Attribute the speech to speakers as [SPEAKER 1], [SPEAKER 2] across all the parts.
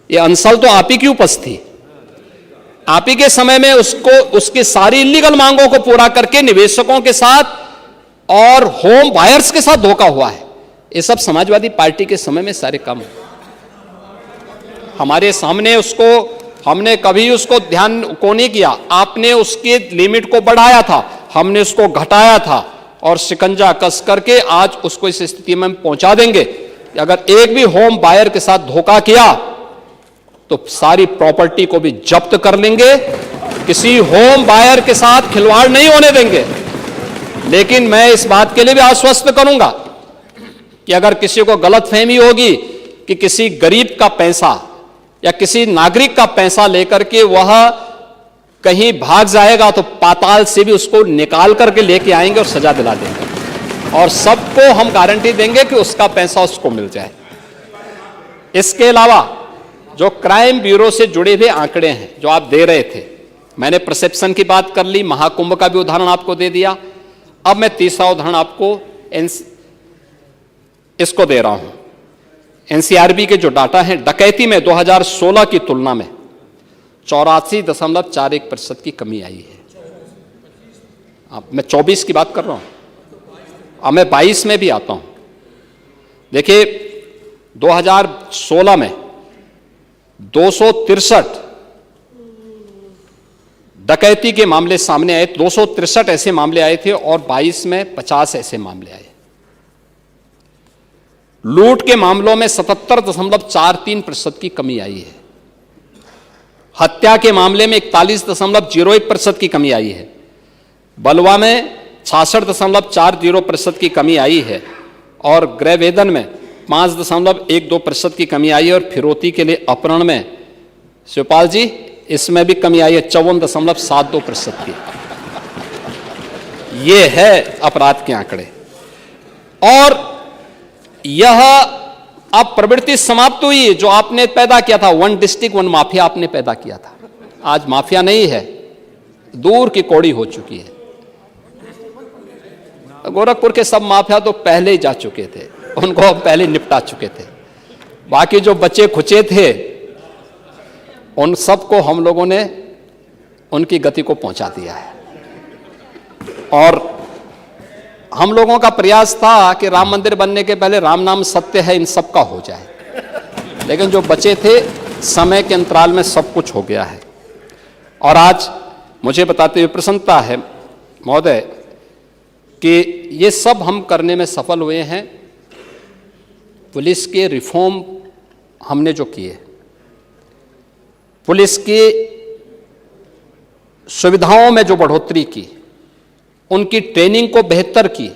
[SPEAKER 1] ये अंसल तो आप ही की उपज थी। आप ही के समय में उसको उसकी सारी इलीगल मांगों को पूरा करके निवेशकों के साथ और होम बायर्स के साथ धोखा हुआ है। ये सब समाजवादी पार्टी के समय में सारे काम हमारे सामने, उसको हमने कभी उसको ध्यान को नहीं किया। आपने उसके लिमिट को बढ़ाया था, हमने उसको घटाया था और शिकंजा कस करके आज उसको इस स्थिति में पहुंचा देंगे कि अगर एक भी होम बायर के साथ धोखा किया तो सारी प्रॉपर्टी को भी जब्त कर लेंगे। किसी होम बायर के साथ खिलवाड़ नहीं होने देंगे। लेकिन मैं इस बात के लिए भी आश्वस्त करूंगा कि अगर किसी को गलतफहमी होगी कि किसी गरीब का पैसा या किसी नागरिक का पैसा लेकर के वह कहीं भाग जाएगा तो पाताल से भी उसको निकाल करके लेके आएंगे और सजा दिला देंगे और सबको हम गारंटी देंगे कि उसका पैसा उसको मिल जाए। इसके अलावा जो क्राइम ब्यूरो से जुड़े हुए आंकड़े हैं जो आप दे रहे थे, मैंने परसेप्शन की बात कर ली, महाकुंभ का भी उदाहरण आपको दे दिया। अब मैं तीसरा उदाहरण आपको इसको दे रहा हूं। एनसीआरबी के जो डाटा है, डकैती में 2016 की तुलना में 84.41% की कमी आई है। अब मैं 24 की बात कर रहा हूं, अब मैं 22 में भी आता हूं। देखिए 2016 में 263 डकैती के मामले सामने आए, 263 ऐसे मामले आए थे और 22 में 50 ऐसे मामले आए। लूट के मामलों में 77.43% की कमी आई है। हत्या के मामले में 41.01% की कमी आई है। बलवा में 66.40% की कमी आई है और गृह वेदन में 5.12% की कमी आई है और फिरौती के लिए अपहरण में शिवपाल जी इसमें भी कमी आई है 54.72% की। ये है अपराध के आंकड़े। और यह अब प्रवृत्ति समाप्त हुई जो आपने पैदा किया था, वन डिस्ट्रिक्ट वन माफिया आपने पैदा किया था। आज माफिया नहीं है, दूर की कौड़ी हो चुकी है। गोरखपुर के सब माफिया तो पहले ही जा चुके थे, उनको पहले निपटा चुके थे। बाकी जो बचे खुचे थे उन सबको हम लोगों ने उनकी गति को पहुंचा दिया है। और हम लोगों का प्रयास था कि राम मंदिर बनने के पहले राम नाम सत्य है इन सब का हो जाए, लेकिन जो बचे थे समय के अंतराल में सब कुछ हो गया है। और आज मुझे बताते हुए प्रसन्नता है महोदय कि ये सब हम करने में सफल हुए हैं। पुलिस के रिफॉर्म हमने जो किए, पुलिस की सुविधाओं में जो बढ़ोतरी की, उनकी ट्रेनिंग को बेहतर की।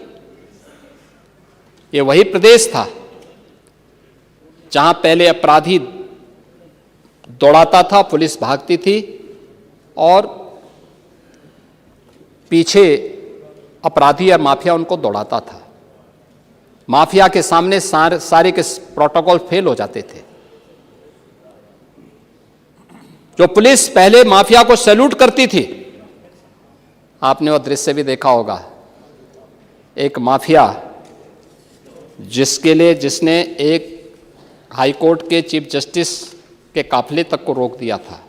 [SPEAKER 1] ये वही प्रदेश था जहां पहले अपराधी दौड़ाता था, पुलिस भागती थी और पीछे अपराधी और माफिया उनको दौड़ाता था। माफिया के सामने सारे के प्रोटोकॉल फेल हो जाते थे। जो पुलिस पहले माफिया को सैल्यूट करती थी, आपने वो दृश्य भी देखा होगा, एक माफिया जिसने एक हाईकोर्ट के चीफ जस्टिस के काफिले तक को रोक दिया था,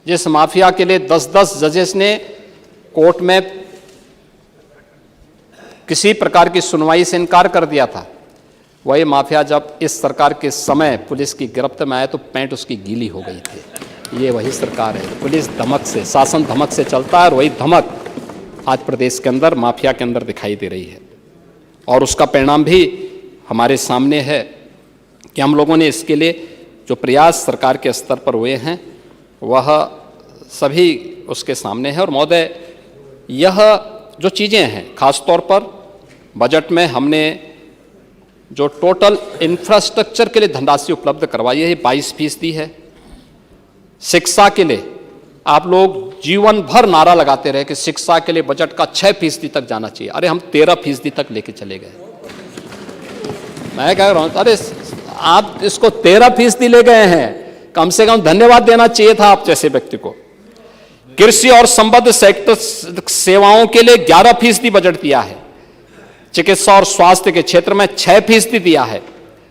[SPEAKER 1] जिस माफिया के लिए 10-10 जजेस ने कोर्ट में किसी प्रकार की सुनवाई से इनकार कर दिया था, वही माफिया जब इस सरकार के समय पुलिस की गिरफ्त में आया तो पैंट उसकी गीली हो गई थी। ये वही सरकार है। पुलिस धमक से, शासन धमक से चलता है और वही धमक आज प्रदेश के अंदर माफिया के अंदर दिखाई दे रही है। और उसका परिणाम भी हमारे सामने है कि हम लोगों ने इसके लिए जो प्रयास सरकार के स्तर पर हुए हैं वह सभी उसके सामने है। और महोदय, यह जो चीज़ें हैं, खास तौर पर बजट में हमने जो टोटल इंफ्रास्ट्रक्चर के लिए धनराशि उपलब्ध करवाई है, 22% है। शिक्षा के लिए आप लोग जीवन भर नारा लगाते रहे कि शिक्षा के लिए बजट का 6% तक जाना चाहिए। अरे हम 13% तक लेके चले गए। मैं कह रहा हूं, अरे आप इसको 13% ले गए हैं, कम से कम धन्यवाद देना चाहिए था आप जैसे व्यक्ति को। कृषि और संबद्ध सेक्टर सेवाओं के लिए 11% बजट दिया है। चिकित्सा और स्वास्थ्य के क्षेत्र में 6% दिया है।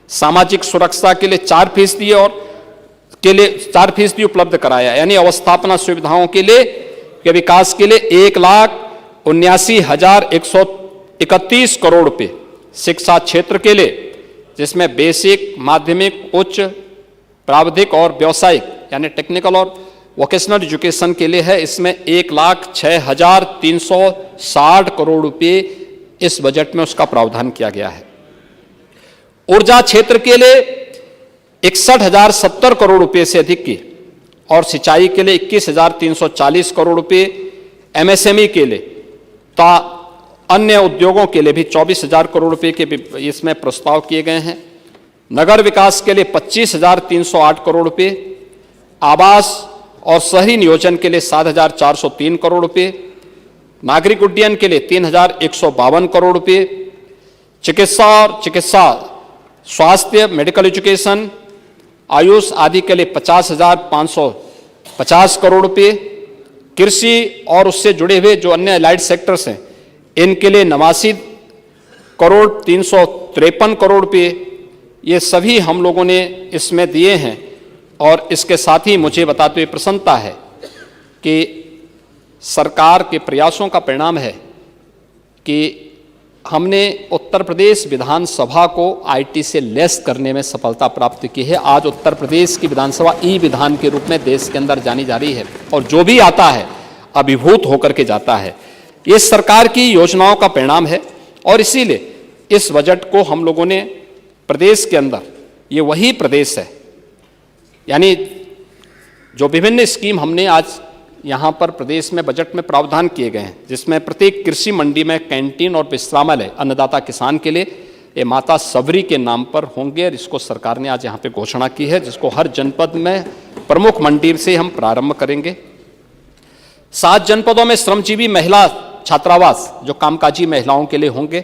[SPEAKER 1] सामाजिक सुरक्षा के लिए 4% और के लिए 4% उपलब्ध कराया, यानी अवस्थापना सुविधाओं के लिए के विकास के लिए 1,79,131 करोड़ रुपए। शिक्षा क्षेत्र के लिए, जिसमें बेसिक, माध्यमिक, उच्च, प्राविधिक और व्यावसायिक यानी टेक्निकल और वोकेशनल एजुकेशन के लिए है, इसमें 1,06,360 करोड़ रुपए इस बजट में उसका प्रावधान किया गया है। ऊर्जा क्षेत्र के लिए 61,070 करोड़ रुपए से अधिक की, और सिंचाई के लिए 21,340 करोड़ रुपए, एमएसएमई के लिए तथा अन्य उद्योगों के लिए भी 24,000 करोड़ रुपए के इसमें प्रस्ताव किए गए हैं। नगर विकास के लिए 25,308 करोड़ रुपए, आवास और शहरी नियोजन के लिए 7,403 करोड़ रुपए, नागरिक उड्डयन के लिए 3,152 करोड़ रुपए, चिकित्सा स्वास्थ्य, मेडिकल एजुकेशन, आयुष आदि के लिए 50,550 करोड़ रुपए, कृषि और उससे जुड़े हुए जो अन्य एलाइड सेक्टर्स हैं इनके लिए 89,353 करोड़ रुपए, ये सभी हम लोगों ने इसमें दिए हैं। और इसके साथ ही मुझे बताते हुए प्रसन्नता है कि सरकार के प्रयासों का परिणाम है कि हमने उत्तर प्रदेश विधानसभा को आईटी से लेस करने में सफलता प्राप्त की है। आज उत्तर प्रदेश की विधानसभा ई विधान के रूप में देश के अंदर जानी जा रही है, और जो भी आता है अभिभूत होकर के जाता है। ये सरकार की योजनाओं का परिणाम है, और इसीलिए इस बजट को हम लोगों ने प्रदेश के अंदर, ये वही प्रदेश है, यानी जो विभिन्न स्कीम हमने आज यहाँ पर प्रदेश में बजट में प्रावधान किए गए हैं, जिसमें प्रत्येक कृषि मंडी में कैंटीन और विश्रामालय अन्नदाता किसान के लिए ये माता सबरी के नाम पर होंगे, और इसको सरकार ने आज यहाँ पे घोषणा की है, जिसको हर जनपद में प्रमुख मंडी से हम प्रारंभ करेंगे। 7 जनपदों में श्रमजीवी महिला छात्रावास जो कामकाजी महिलाओं के लिए होंगे,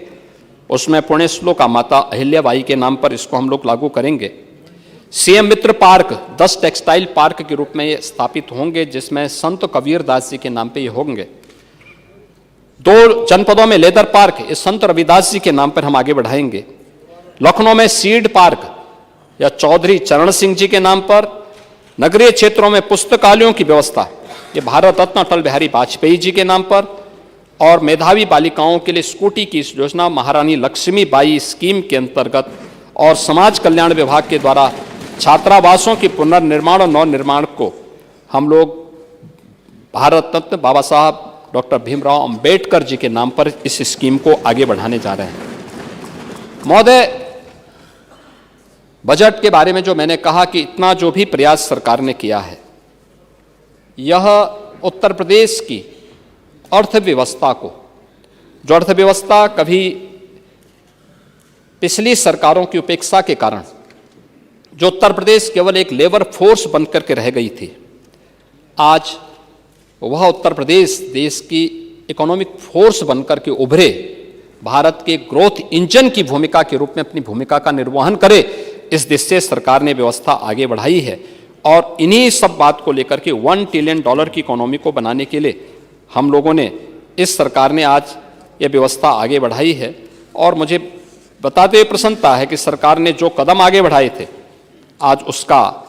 [SPEAKER 1] उसमें पुणे श्लोका माता अहिल्याबाई के नाम पर इसको हम लोग लागू करेंगे। सीएम मित्र पार्क 10 टेक्सटाइल पार्क के रूप में ये स्थापित होंगे, जिसमें संत कबीर दास जी के नाम पे ये होंगे। 2 जनपदों में लेदर पार्क ये संत रविदास जी के नाम पर हम आगे बढ़ाएंगे। लखनऊ में सीड पार्क या चौधरी चरण सिंह जी के नाम पर। नगरीय क्षेत्रों में पुस्तकालयों की व्यवस्था ये भारत रत्न अटल बिहारी वाजपेयी जी के नाम पर। और मेधावी बालिकाओं के लिए स्कूटी की इस योजना महारानी लक्ष्मीबाई स्कीम के अंतर्गत, और समाज कल्याण विभाग के द्वारा छात्रावासों की पुनर्निर्माण और नवनिर्माण को हम लोग भारत रत्न बाबा साहब डॉक्टर भीमराव अंबेडकर जी के नाम पर इस स्कीम को आगे बढ़ाने जा रहे हैं। महोदय, बजट के बारे में जो मैंने कहा कि इतना जो भी प्रयास सरकार ने किया है, यह उत्तर प्रदेश की अर्थव्यवस्था को, जो अर्थव्यवस्था कभी पिछली सरकारों की उपेक्षा के कारण जो उत्तर प्रदेश केवल एक लेबर फोर्स बनकर के रह गई थी, आज वह उत्तर प्रदेश देश की इकोनॉमिक फोर्स बनकर के उभरे, भारत के ग्रोथ इंजन की भूमिका के रूप में अपनी भूमिका का निर्वहन करे, इस दिशा से सरकार ने व्यवस्था आगे बढ़ाई है। और इन्हीं सब बात को लेकर के $1 ट्रिलियन की इकोनॉमी को बनाने के लिए हम लोगों ने, इस सरकार ने आज ये व्यवस्था आगे बढ़ाई है। और मुझे बताते हुए प्रसन्नता है कि सरकार ने जो कदम आगे बढ़ाए थे, आज उसका